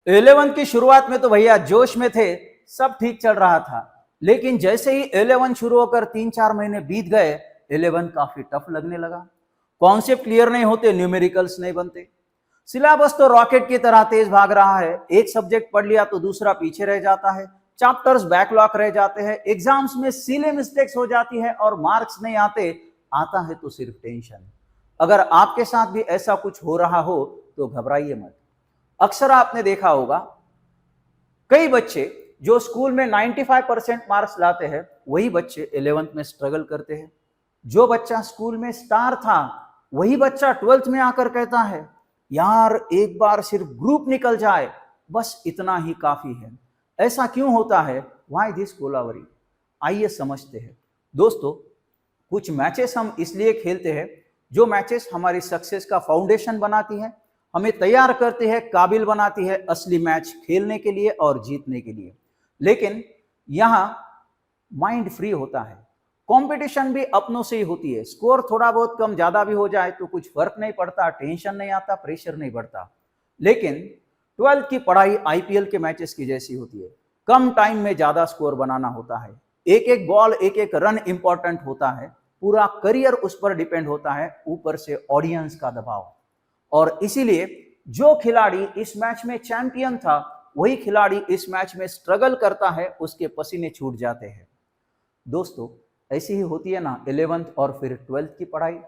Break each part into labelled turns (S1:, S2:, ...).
S1: 11th की शुरुआत में तो भैया जोश में थे, सब ठीक चल रहा था। लेकिन जैसे ही 11 शुरू होकर 3-4 महीने बीत गए, 11 काफी टफ लगने लगा। कॉन्सेप्ट क्लियर नहीं होते, न्यूमेरिकल्स नहीं बनते, सिलेबस तो रॉकेट की तरह तेज भाग रहा है। एक सब्जेक्ट पढ़ लिया तो दूसरा पीछे रह जाता है, चैप्टर्स बैकलॉग रह जाते हैं, एग्जाम्स में सिली मिस्टेक्स हो जाती है और मार्क्स नहीं आते। आता है तो सिर्फ टेंशन। अगर आपके साथ भी ऐसा कुछ हो रहा हो तो घबराइए मत। अक्सर आपने देखा होगा, कई बच्चे जो स्कूल में 95% मार्क्स लाते हैं, वही बच्चे 11th में स्ट्रगल करते हैं। जो बच्चा स्कूल में स्टार था, वही बच्चा 12th में आकर कहता है, यार एक बार सिर्फ ग्रुप निकल जाए, बस इतना ही काफी है। ऐसा क्यों होता है? Why this Kolaveri? आइए समझते हैं। दोस्तों, कुछ मैचेस हम इसलिए खेलते हैं, जो मैचेस हमारी सक्सेस का फाउंडेशन बनाती है, हमें तैयार करती है, काबिल बनाती है असली मैच खेलने के लिए और जीतने के लिए। लेकिन यहां माइंड फ्री होता है, कंपटीशन भी अपनों से ही होती है। स्कोर थोड़ा बहुत कम ज्यादा भी हो जाए तो कुछ फर्क नहीं पड़ता, टेंशन नहीं आता, प्रेशर नहीं बढ़ता। लेकिन 12th की पढ़ाई आईपीएल के मैचेस की जैसी होती है। कम टाइम में ज्यादा स्कोर बनाना होता है, एक एक बॉल एक एक रन इंपॉर्टेंट होता है, पूरा करियर उस पर डिपेंड होता है, ऊपर से ऑडियंस का दबाव। और इसीलिए जो खिलाड़ी इस मैच में चैंपियन था, वही खिलाड़ी इस मैच में स्ट्रगल करता है, उसके पसीने छूट जाते हैं। दोस्तों, ऐसी ही होती है ना 11th और फिर 12th की पढ़ाई।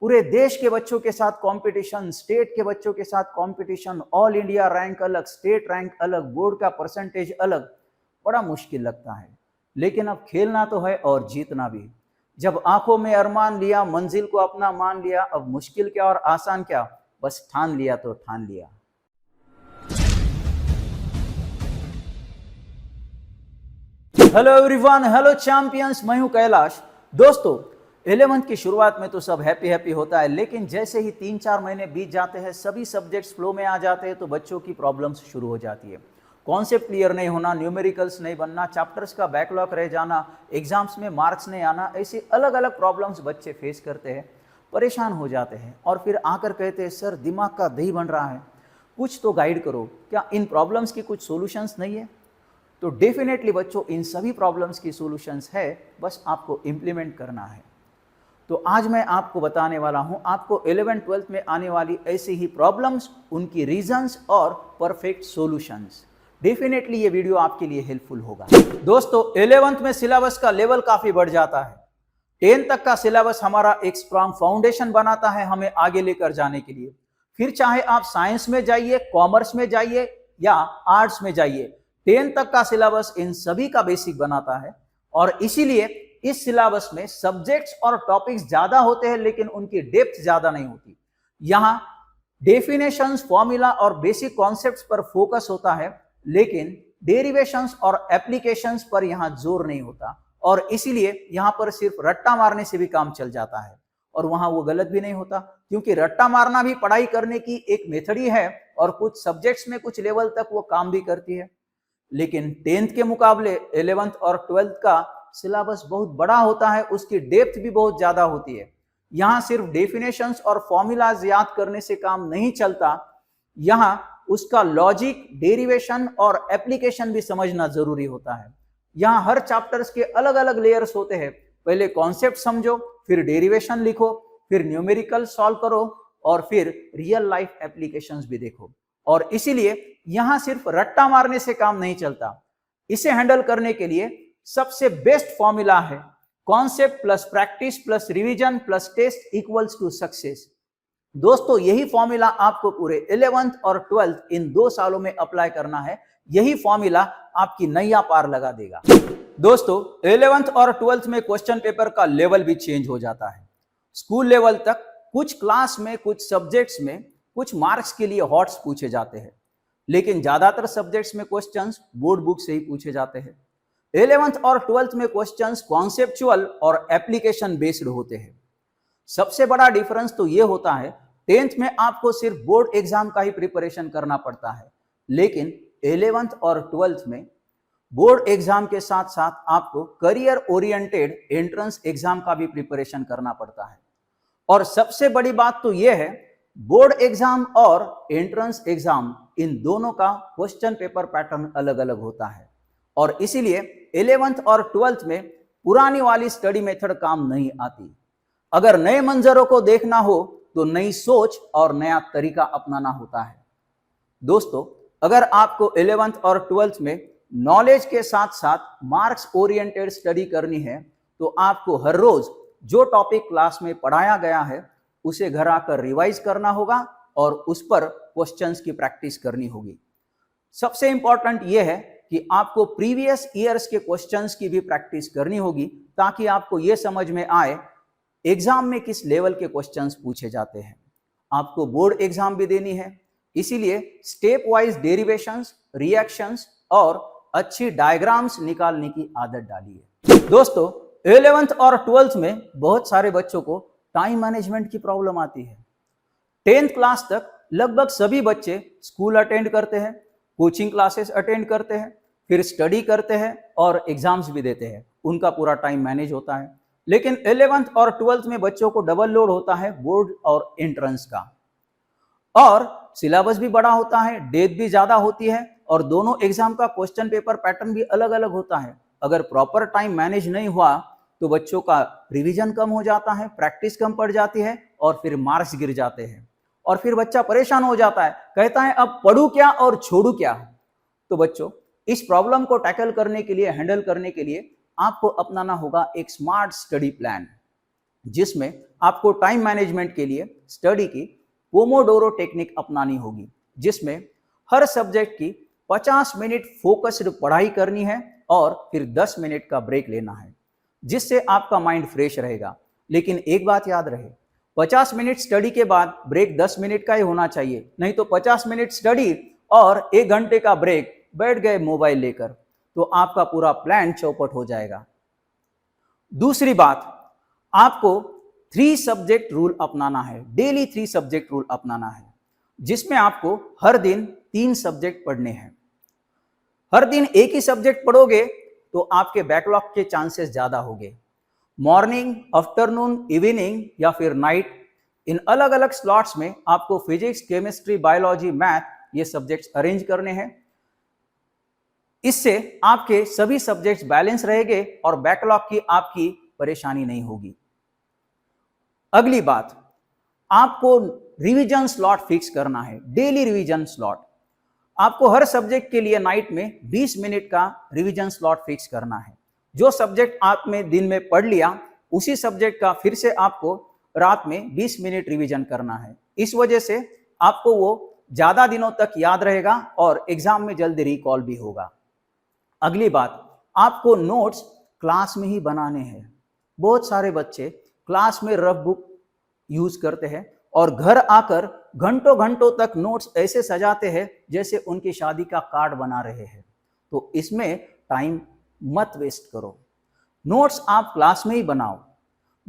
S1: पूरे देश के बच्चों के साथ कंपटीशन, स्टेट के बच्चों के साथ कंपटीशन, ऑल इंडिया रैंक अलग, स्टेट रैंक अलग, बोर्ड का परसेंटेज अलग। बड़ा मुश्किल लगता है, लेकिन अब खेलना तो है और जीतना भी। जब आंखों में अरमान लिया, मंजिल को अपना मान लिया, अब मुश्किल क्या और आसान क्या, बस ठान लिया तो ठान लिया। हेलो एवरीवन, हेलो चैंपियंस, मैं हूं कैलाश। दोस्तों, 11th की शुरुआत में तो सब हैप्पी हैप्पी होता है, लेकिन जैसे ही 3-4 महीने बीत जाते हैं, सभी सब्जेक्ट्स फ्लो में आ जाते हैं, तो बच्चों की प्रॉब्लम्स शुरू हो जाती है। कॉन्सेप्ट क्लियर नहीं होना, न्यूमेरिकल्स नहीं बनना, चैप्टर्स का बैकलॉग रह जाना, एग्जाम्स में मार्क्स नहीं आना, ऐसी अलग अलग प्रॉब्लम्स बच्चे फेस करते हैं, परेशान हो जाते हैं और फिर आकर कहते हैं, सर दिमाग का दही बन रहा है, कुछ तो गाइड करो, क्या इन प्रॉब्लम्स की कुछ सॉल्यूशंस नहीं है? तो डेफिनेटली बच्चों, इन सभी प्रॉब्लम्स की सॉल्यूशंस है, बस आपको इम्प्लीमेंट करना है। तो आज मैं आपको बताने वाला हूं, आपको 11th-12th में आने वाली ऐसी ही प्रॉब्लम्स, उनकी रीजंस और परफेक्ट सॉल्यूशंस। डेफिनेटली ये वीडियो आपके लिए हेल्पफुल होगा। दोस्तों, 11th में सिलेबस का लेवल काफी बढ़ जाता है। 10 तक का सिलेबस हमारा एक स्ट्रॉन्ग फाउंडेशन बनाता है हमें आगे लेकर जाने के लिए। फिर चाहे आप साइंस में जाइए, कॉमर्स में जाइए या आर्ट्स में जाइए, 10 तक का सिलेबस इन सभी का बेसिक बनाता है। और इसीलिए इस सिलेबस में सब्जेक्ट्स और टॉपिक्स ज्यादा होते हैं, लेकिन उनकी डेप्थ ज्यादा नहीं होती। यहां डेफिनेशंस, फॉर्मूला और बेसिक कॉन्सेप्ट्स पर फोकस होता है, लेकिन डेरिवेशंस और एप्लीकेशंस पर यहां जोर नहीं होता। और इसीलिए यहां पर सिर्फ रट्टा मारने से भी काम चल जाता है, और वहां वो गलत भी नहीं होता, क्योंकि रट्टा मारना भी पढ़ाई करने की एक मेथड ही है, और कुछ सब्जेक्ट्स में कुछ लेवल तक वो काम भी करती है। लेकिन 10th के मुकाबले 11th और 12th का सिलेबस बहुत बड़ा होता है, उसकी डेप्थ भी बहुत ज्यादा होती है। यहां सिर्फ डेफिनेशंस और फॉर्मूलाज याद करने से काम नहीं चलता, यहां उसका लॉजिक, डेरिवेशन और एप्लीकेशन भी समझना जरूरी होता है। यहां हर चैप्टर्स के अलग अलग लेयर्स होते हैं। पहले कॉन्सेप्ट समझो, फिर डेरिवेशन लिखो, फिर न्यूमेरिकल सॉल्व करो, और फिर रियल लाइफ एप्लीकेशंस भी देखो। और इसीलिए यहां सिर्फ रट्टा मारने से काम नहीं चलता। इसे हैंडल करने के लिए सबसे बेस्ट फॉर्मूला है concept plus practice plus revision plus test equals to success. दोस्तों, यही फॉर्मूला आपको पूरे 11th और 12th इन 2 सालों में अप्लाई करना है। यही फॉर्मूला आपकी नैया पार लगा देगा। दोस्तों, 11th और 12th में क्वेश्चन पेपर का लेवल भी चेंज हो जाता है। स्कूल लेवल तक कुछ क्लास में, कुछ सब्जेक्ट्स में कुछ मार्क्स के लिए हॉट्स पूछे जाते हैं, लेकिन ज्यादातर सब्जेक्ट्स में क्वेश्चंस बोर्ड बुक से ही पूछे जाते हैं। 11th और 12th में क्वेश्चंस कॉन्सेप्चुअल और एप्लीकेशन बेस्ड होते हैं। सबसे बड़ा डिफरेंस तो यह होता है, 10th में आपको सिर्फ बोर्ड एग्जाम का ही प्रिपरेशन करना पड़ता है, लेकिन 11th और 12th में बोर्ड एग्जाम के साथ साथ आपको करियर ओरिएंटेड एंट्रेंस एग्जाम का भी प्रिपरेशन करना पड़ता है। और सबसे बड़ी बात तो यह है, बोर्ड एग्जाम और एंट्रेंस एग्जाम इन दोनों का क्वेश्चन पेपर पैटर्न अलग अलग होता है और इसीलिए 11th और 12th में पुरानी वाली स्टडी मेथड काम नहीं आती। अगर नए मंजरों को देखना हो तो नई सोच और नया तरीका अपनाना होता है। दोस्तों, अगर आपको 11th और 12th में नॉलेज के साथ साथ मार्क्स ओरिएंटेड स्टडी करनी है तो आपको हर रोज जो टॉपिक क्लास में पढ़ाया गया है उसे घर आकर रिवाइज करना होगा और उस पर क्वेश्चंस की प्रैक्टिस करनी होगी। सबसे इंपॉर्टेंट यह है कि आपको प्रीवियस ईयर्स के क्वेश्चंस की भी प्रैक्टिस करनी होगी ताकि आपको यह समझ में आए एग्जाम में किस लेवल के क्वेश्चंस पूछे जाते हैं। आपको बोर्ड एग्जाम भी देनी है, इसीलिए स्टेप वाइज डेरिवेशंस, रिएक्शंस और अच्छी डायग्राम्स निकालने की आदत डालिए। दोस्तों, 11th और 12th में बहुत सारे बच्चों को टाइम मैनेजमेंट की प्रॉब्लम आती है। 10th क्लास तक लगभग सभी बच्चे स्कूल अटेंड करते हैं, कोचिंग क्लासेस अटेंड करते हैं, फिर स्टडी करते हैं और एग्जाम्स भी देते हैं। उनका पूरा टाइम मैनेज होता है। लेकिन 11th और 12th में बच्चों को डबल लोड होता है बोर्ड और एंट्रेंस का, और सिलेबस भी बड़ा होता है, डेट भी ज्यादा होती है और दोनों एग्जाम का क्वेश्चन पेपर पैटर्न भी अलग अलग होता है। अगर प्रॉपर टाइम मैनेज नहीं हुआ तो बच्चों का रिवीजन कम हो जाता है, प्रैक्टिस कम पड़ जाती है और फिर मार्क्स गिर जाते हैं और फिर बच्चा परेशान हो जाता है, कहता है अब पढ़ूं क्या और छोड़ू क्या। तो बच्चों, इस प्रॉब्लम को टैकल करने के लिए, हैंडल करने के लिए आपको अपनाना होगा एक स्मार्ट स्टडी प्लान, जिसमें आपको टाइम मैनेजमेंट के लिए स्टडी की पोमोडोरो टेक्निक अपनानी होगी, जिसमें हर सब्जेक्ट की 50 मिनट फोकस्ड पढ़ाई करनी है और फिर 10 मिनट का ब्रेक लेना है, जिससे आपका माइंड फ्रेश रहेगा। लेकिन एक बात याद रहे, 50 मिनट स्टडी के बाद ब्रेक 10 मिनट का ही होना चाहिए, नहीं तो 50 मिनट स्टडी और 1 घंटे का ब्रेक बैठ गए मोबाइल लेकर तो आपका पूरा प्लान चौपट हो जाएगा। दूसरी बात, आपको 3 सब्जेक्ट रूल अपनाना है, डेली 3 सब्जेक्ट रूल अपनाना है, जिसमें आपको हर दिन 3 सब्जेक्ट पढ़ने हैं। हर दिन एक ही सब्जेक्ट पढ़ोगे तो आपके बैकलॉग के चांसेस ज्यादा होंगे। मॉर्निंग, आफ्टरनून, इवनिंग या फिर नाइट, इन अलग अलग स्लॉट्स में आपको फिजिक्स, केमिस्ट्री, बायोलॉजी, मैथ ये सब्जेक्ट्स अरेंज करने हैं। इससे आपके सभी सब्जेक्ट्स बैलेंस रहेंगे और बैकलॉग की आपकी परेशानी नहीं होगी। अगली बात, आपको रिवीजन स्लॉट फिक्स करना है, डेली रिवीजन स्लॉट। आपको हर सब्जेक्ट के लिए नाइट में 20 मिनट का रिवीजन स्लॉट फिक्स करना है। जो सब्जेक्ट आपने दिन में पढ़ लिया उसी सब्जेक्ट का फिर से आपको रात में 20 मिनट रिवीजन करना है। इस वजह से आपको वो ज्यादा दिनों तक याद रहेगा और एग्जाम में जल्दी रिकॉल भी होगा। अगली बात, आपको नोट्स क्लास में ही बनाने हैं। बहुत सारे बच्चे क्लास में रफ बुक यूज करते हैं और घर आकर घंटों घंटों तक नोट्स ऐसे सजाते हैं जैसे उनकी शादी का कार्ड बना रहे हैं। तो इसमें टाइम मत वेस्ट करो, नोट्स आप क्लास में ही बनाओ।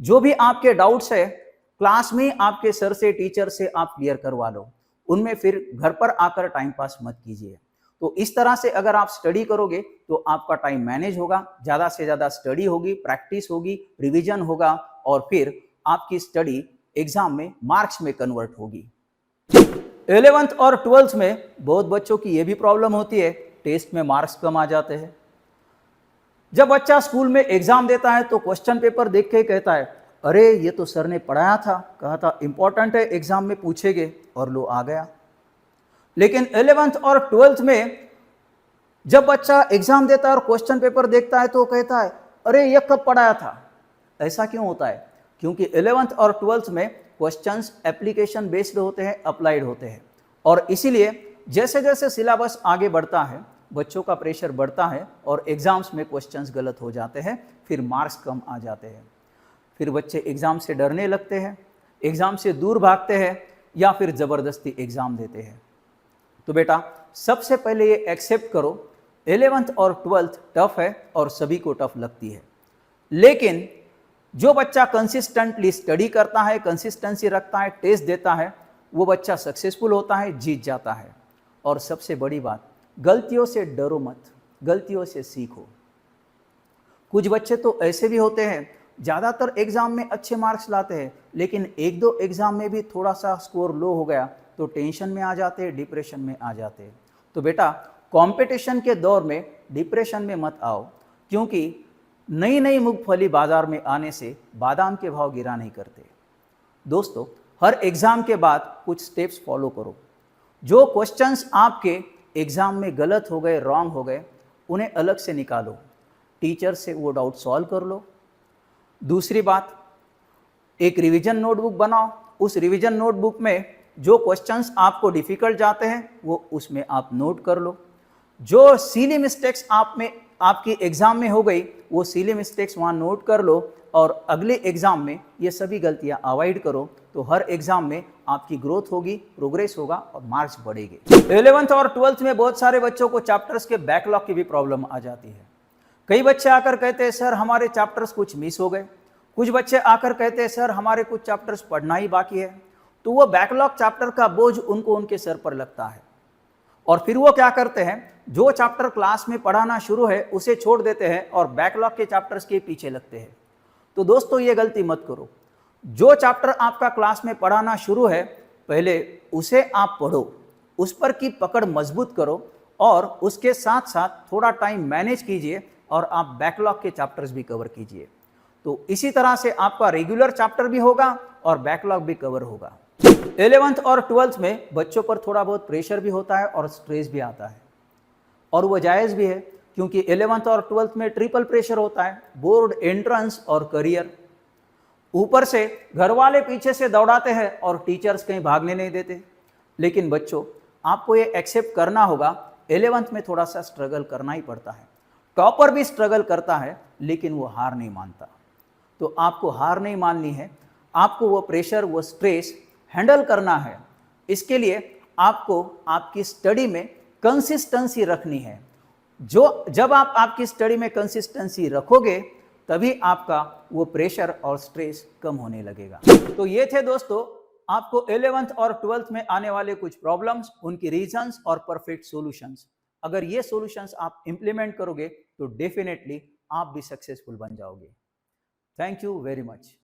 S1: जो भी आपके डाउट्स है क्लास में आपके सर से, टीचर से आप क्लियर करवा लो, उनमें फिर घर पर आकर टाइम पास मत कीजिए। तो इस तरह से अगर आप स्टडी करोगे तो आपका टाइम मैनेज होगा, ज्यादा से ज्यादा स्टडी होगी, प्रैक्टिस होगी, रिवीजन होगा और फिर आपकी स्टडी एग्जाम में मार्क्स में कन्वर्ट होगी। 11th और 12th में बहुत बच्चों की यह भी प्रॉब्लम होती है, टेस्ट में मार्क्स कम आ जाते हैं। जब बच्चा स्कूल में एग्जाम देता है तो क्वेश्चन पेपर देख के कहता है, अरे ये तो सर ने पढ़ाया था, कहा था इंपॉर्टेंट है, एग्जाम में पूछेंगे, और लो आ गया। लेकिन 11th और 12th में जब बच्चा एग्जाम देता है और क्वेश्चन पेपर देखता है तो कहता है, अरे ये कब पढ़ाया था। ऐसा क्यों होता है? क्योंकि 11th और 12th में क्वेश्चंस एप्लीकेशन बेस्ड होते हैं, अप्लाइड होते हैं, और इसीलिए जैसे जैसे सिलेबस आगे बढ़ता है बच्चों का प्रेशर बढ़ता है और एग्जाम्स में क्वेश्चंस गलत हो जाते हैं, फिर मार्क्स कम आ जाते हैं। फिर बच्चे एग्जाम से डरने लगते हैं, एग्जाम से दूर भागते हैं या फिर ज़बरदस्ती एग्जाम देते हैं। तो बेटा, सबसे पहले ये एक्सेप्ट करो 11th और 12th टफ है और सभी को टफ लगती है, लेकिन जो बच्चा कंसिस्टेंटली स्टडी करता है, कंसिस्टेंसी रखता है, टेस्ट देता है, वो बच्चा सक्सेसफुल होता है, जीत जाता है। और सबसे बड़ी बात, गलतियों से डरो मत, गलतियों से सीखो। कुछ बच्चे तो ऐसे भी होते हैं ज़्यादातर एग्ज़ाम में अच्छे मार्क्स लाते हैं, लेकिन एक दो एग्ज़ाम में भी थोड़ा सा स्कोर लो हो गया तो टेंशन में आ जाते हैं, डिप्रेशन में आ जाते हैं। तो बेटा, कंपटीशन के दौर में डिप्रेशन में मत आओ, क्योंकि नई नई मूंगफली बाजार में आने से बादाम के भाव गिरा नहीं करते। दोस्तों, हर एग्ज़ाम के बाद कुछ स्टेप्स फॉलो करो। जो क्वेश्चंस आपके एग्ज़ाम में गलत हो गए, रॉन्ग हो गए, उन्हें अलग से निकालो, टीचर से वो डाउट सॉल्व कर लो। दूसरी बात, एक रिवीजन नोटबुक बनाओ। उस रिवीजन नोटबुक में जो क्वेश्चंस आपको डिफ़िकल्ट जाते हैं वो उसमें आप नोट कर लो। जो सीली मिस्टेक्स आपकी एग्ज़ाम में हो गई वो सीली मिस्टेक्स वहाँ नोट कर लो, और अगले एग्ज़ाम में ये सभी गलतियाँ अवॉइड करो। तो हर एग्ज़ाम में आपकी ग्रोथ होगी, प्रोग्रेस होगा और मार्क्स बढ़ेंगे। 11th और 12th में बहुत सारे बच्चों को चैप्टर्स के बैकलॉग की भी प्रॉब्लम आ जाती है। कई बच्चे आकर कहते हैं सर हमारे चैप्टर्स कुछ मिस हो गए। कुछ बच्चे आकर कहते हैं सर हमारे कुछ चैप्टर्स पढ़ना ही बाकी है। तो वो बैकलॉग चैप्टर का बोझ उनको उनके सर पर लगता है, और फिर वो क्या करते हैं, जो चैप्टर क्लास में पढ़ाना शुरू है उसे छोड़ देते हैं और बैकलॉग के चैप्टर्स के पीछे लगते हैं। तो दोस्तों, ये गलती मत करो। जो चैप्टर आपका क्लास में पढ़ाना शुरू है, पहले उसे आप पढ़ो, उस पर की पकड़ मजबूत करो, और उसके साथ साथ थोड़ा टाइम मैनेज कीजिए और आप बैकलॉग के चैप्टर्स भी कवर कीजिए। तो इसी तरह से आपका रेगुलर चैप्टर भी होगा और बैकलॉग भी कवर होगा। 11th और 12th में बच्चों पर थोड़ा बहुत प्रेशर भी होता है और स्ट्रेस भी आता है, और वो जायज़ भी है, क्योंकि 11th और 12th में ट्रिपल प्रेशर होता है, बोर्ड, एंट्रेंस और करियर। ऊपर से घर वाले पीछे से दौड़ाते हैं और टीचर्स कहीं भागने नहीं देते। लेकिन बच्चों, आपको ये एक्सेप्ट करना होगा, 11th में थोड़ा सा स्ट्रगल करना ही पड़ता है। टॉपर भी स्ट्रगल करता है, लेकिन वो हार नहीं मानता। तो आपको हार नहीं माननी है, आपको वो प्रेशर, वो स्ट्रेस हैंडल करना है। इसके लिए आपको आपकी स्टडी में कंसिस्टेंसी रखनी है। जब आप आपकी स्टडी में कंसिस्टेंसी रखोगे, तभी आपका वो प्रेशर और स्ट्रेस कम होने लगेगा। तो ये थे दोस्तों आपको 11th और 12th में आने वाले कुछ प्रॉब्लम्स, उनकी रीजंस और परफेक्ट सॉल्यूशंस। अगर ये सॉल्यूशंस आप इंप्लीमेंट करोगे तो डेफिनेटली आप भी सक्सेसफुल बन जाओगे। Thank you very much.